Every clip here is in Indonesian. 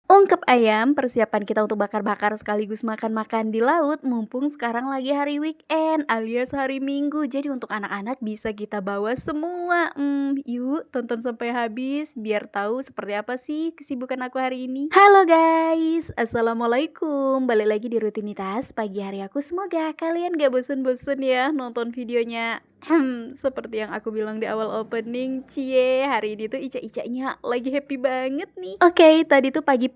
Ungkep ayam, persiapan kita untuk bakar-bakar sekaligus makan-makan di laut mumpung sekarang lagi hari weekend alias hari Minggu. Jadi untuk anak-anak bisa kita bawa semua. Yuk tonton sampai habis biar tahu seperti apa sih kesibukan aku hari ini. Halo guys, Assalamualaikum. Balik lagi di rutinitas pagi hari aku. Semoga kalian gak bosen-bosen ya nonton videonya. Seperti yang aku bilang di awal opening, cie, hari ini tuh Ica-Icanya lagi happy banget nih. Oke, tadi tuh pagi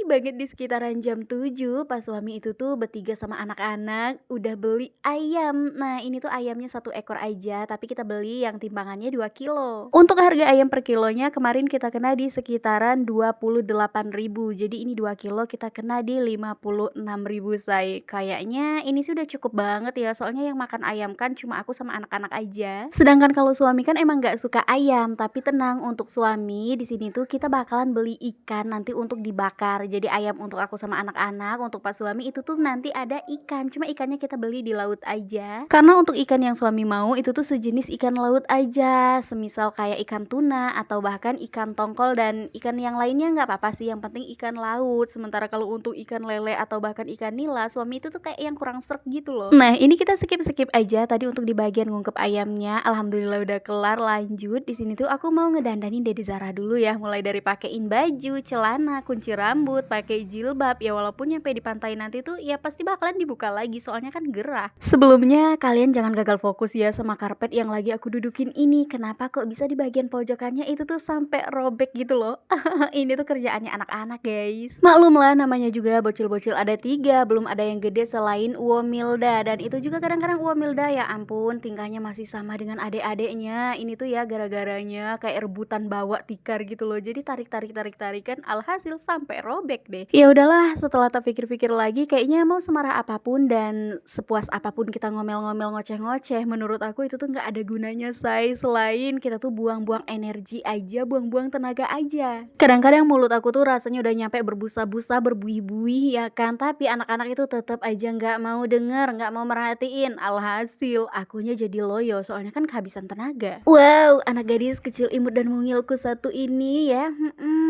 banget di sekitaran jam 7 pas suami itu tuh bertiga sama anak-anak udah beli ayam. Nah, ini tuh ayamnya 1 ekor aja, tapi kita beli yang timbangannya 2 kilo. Untuk harga ayam per kilonya kemarin kita kena di sekitaran 28.000. Jadi ini 2 kilo kita kena di 56.000 say. Kayaknya ini sih udah cukup banget ya, soalnya yang makan ayam kan cuma aku sama anak-anak aja. Sedangkan kalau suami kan emang gak suka ayam, tapi tenang untuk suami di sini tuh kita bakalan beli ikan nanti untuk dibakar. Jadi ayam untuk aku sama anak-anak, untuk pas suami itu tuh nanti ada ikan. Cuma ikannya kita beli di laut aja. Karena untuk ikan yang suami mau itu tuh sejenis ikan laut aja, semisal kayak ikan tuna atau bahkan ikan tongkol dan ikan yang lainnya nggak apa-apa sih, yang penting ikan laut. Sementara kalau untuk ikan lele atau bahkan ikan nila, suami itu tuh kayak yang kurang srek gitu loh. Nah, ini kita skip aja tadi untuk di bagian ngungkep ayamnya. Alhamdulillah udah kelar, lanjut. Di sini tuh aku mau ngedandanin Dede Zara dulu ya, mulai dari pakein baju, celana, kunci rambut, pakai jilbab. Ya walaupun nyampe di pantai nanti tuh ya pasti bakalan dibuka lagi soalnya kan gerah. Sebelumnya kalian jangan gagal fokus ya sama karpet yang lagi aku dudukin ini. Kenapa kok bisa di bagian pojokannya itu tuh sampai robek gitu loh. Ini tuh kerjaannya anak-anak guys. Maklum lah, namanya juga bocil-bocil ada 3, belum ada yang gede selain Uwamilda. Dan itu juga kadang-kadang Uwamilda ya ampun tingkahnya masih sama dengan adik-adiknya. Ini tuh ya gara-garanya kayak rebutan bawa tikar gitu loh. Jadi tarikan alhasil sampai robek deh. Ya udahlah, setelah tak pikir-pikir lagi kayaknya mau semarah apapun dan sepuas apapun kita ngomel-ngomel ngoceh-ngoceh, menurut aku itu tuh nggak ada gunanya say, selain kita tuh buang-buang energi aja, buang-buang tenaga aja. Kadang-kadang mulut aku tuh rasanya udah nyampe berbusa-busa, berbuih-buih ya kan, tapi anak-anak itu tetap aja nggak mau denger, nggak mau merhatiin. Alhasil akunya jadi loyo soalnya kan kehabisan tenaga. Wow, anak gadis kecil imut dan mungilku satu ini ya,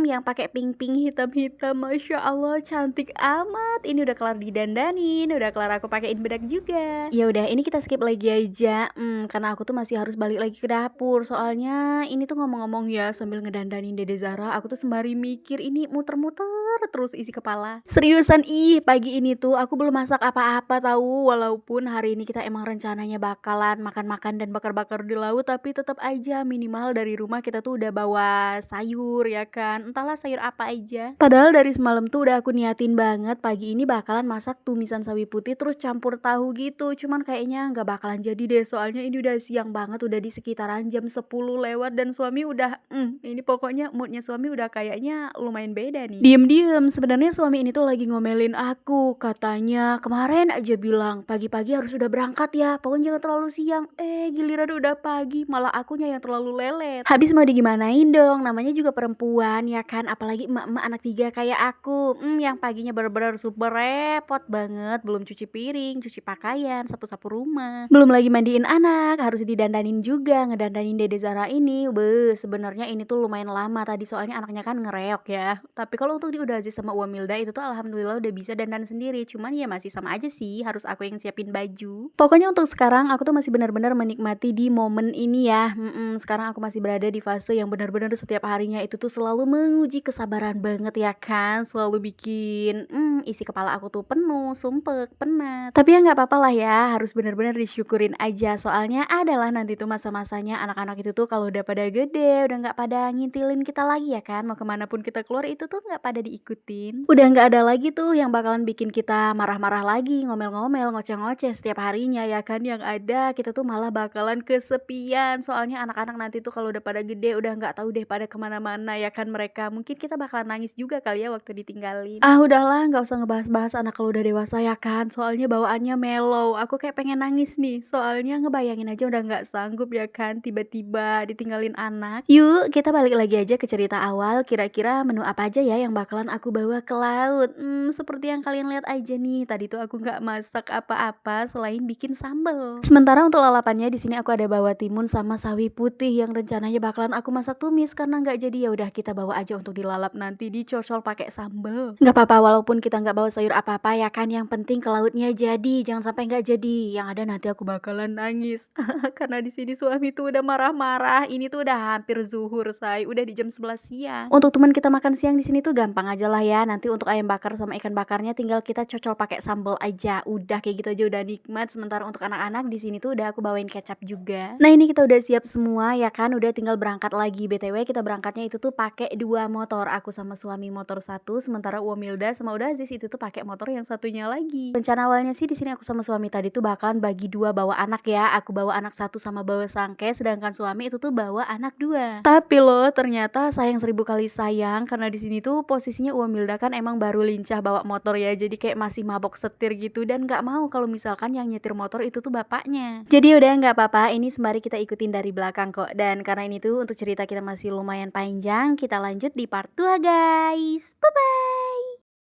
yang pakai pink-pink hitam-hitam, masya Allah cantik amat. Ini udah kelar didandanin, udah kelar aku pakein bedak juga. Ya udah, ini kita skip lagi aja, karena aku tuh masih harus balik lagi ke dapur. Soalnya ini tuh ngomong-ngomong ya sambil ngedandanin Dede Zara, aku tuh sembari mikir ini muter-muter terus isi kepala. Seriusan pagi ini tuh aku belum masak apa-apa tahu. Walaupun hari ini kita emang rencananya bakalan makan-makan dan bakar-bakar di laut, tapi tetap aja minimal dari rumah kita tuh udah bawa sayur ya kan. Entahlah sayur apa aja. Padahal dari semalam tuh udah aku niatin banget pagi ini bakalan masak tumisan sawi putih terus campur tahu gitu. Cuman kayaknya nggak bakalan jadi deh, soalnya ini udah siang banget, udah di sekitaran jam 10 lewat dan suami udah ini pokoknya moodnya suami udah kayaknya lumayan beda nih. Diem-diem, sebenarnya suami ini tuh lagi ngomelin aku. Katanya kemarin aja bilang pagi-pagi harus udah berangkat ya, pokoknya jangan terlalu siang. Giliran udah pagi malah akunya yang terlalu lelet. Habis mau digimanain dong, namanya juga perempuan ya kan, apalagi emak-emak anak 3 kayak aku, yang paginya bener-bener super repot banget. Belum cuci piring, cuci pakaian, sapu-sapu rumah, belum lagi mandiin anak, harus didandanin juga. Ngedandanin Dede Zara ini sebenarnya ini tuh lumayan lama tadi soalnya anaknya kan ngereok ya. Tapi kalau untuk di Udah Aziz sama Uwamilda itu tuh alhamdulillah udah bisa dandan sendiri. Cuman ya masih sama aja sih, harus aku yang siapin baju. Pokoknya untuk sekarang aku tuh masih benar-benar menikmati di momen ini ya. Sekarang aku masih berada di fase yang benar-benar setiap harinya itu tuh selalu menguji kesabaran banget ya kan. Selalu bikin isi kepala aku tuh penuh, sumpek, penat. Tapi ya nggak apa-apa lah ya, harus benar-benar disyukurin aja. Soalnya adalah nanti tuh masa-masanya anak-anak itu tuh kalau udah pada gede, udah nggak pada ngintilin kita lagi ya kan. Mau kemana pun kita keluar itu tuh nggak pada diikutin. Udah nggak ada lagi tuh yang bakalan bikin kita marah-marah lagi, ngomel-ngomel, ngoceh-ngoceh setiap harinya ya kan. Yang ada kita tuh malah bakalan kesepian. Soalnya anak-anak nanti tuh kalau udah pada gede udah nggak tahu deh pada kemana-mana ya kan mereka. Mungkin kita bakalan nangis juga kali ya waktu ditinggalin. Udahlah, nggak usah ngebahas-bahas anak kalau udah dewasa ya kan, soalnya bawaannya mellow. Aku kayak pengen nangis nih, soalnya ngebayangin aja udah nggak sanggup ya kan, tiba-tiba ditinggalin anak. Yuk, kita balik lagi aja ke cerita awal, kira-kira menu apa aja ya yang bakalan aku bawa ke laut? Seperti yang kalian lihat aja nih, tadi tuh aku nggak masak apa-apa selain bikin sambal. Sementara untuk lalapannya di sini aku ada bawa timun sama sawi putih yang rencananya bakalan aku masak tumis karena nggak jadi, ya udah kita bawa aja untuk dilalap nanti dicocol pakai sambal. Nggak apa-apa walaupun kita nggak bawa sayur apa-apa ya kan, yang penting ke lautnya jadi, jangan sampai nggak jadi. Yang ada nanti aku bakalan nangis karena di sini suami tuh udah marah-marah. Ini tuh udah hampir zuhur, say, udah di jam 11 siang. Untuk teman kita makan siang di sini tuh gampang aja lah ya. Nanti untuk ayam bakar sama ikan bakarnya tinggal kita cocol pakai sambal aja. Udah kayak gitu aja udah nikmat. Sementara untuk anak-anak di sini tuh udah aku bawain kecap juga. Nah, ini kita udah siap semua ya kan, udah tinggal berangkat lagi. BTW kita berangkatnya itu tuh pakai 2 motor. Aku sama suami motor satu, sementara Uomilda sama Udah Aziz itu tuh pakai motor yang satunya lagi. Rencana awalnya sih di sini aku sama suami tadi tuh bakalan bagi 2 bawa anak ya. Aku bawa anak satu sama bawa sangke, sedangkan suami itu tuh bawa anak 2. Tapi loh ternyata sayang 1000 kali sayang karena di sini tuh posisinya Uomilda kan emang baru lincah bawa motor ya. Jadi kayak masih mabok setir gitu dan nggak mau kalau misalkan yang nyetir motor itu tuh bapaknya. Jadi udah nggak apa-apa, ini sembari kita ikutin dari belakang kok. Dan karena ini tuh untuk cerita kita masih lumayan panjang, kita lanjut di part 2 guys. Bye bye.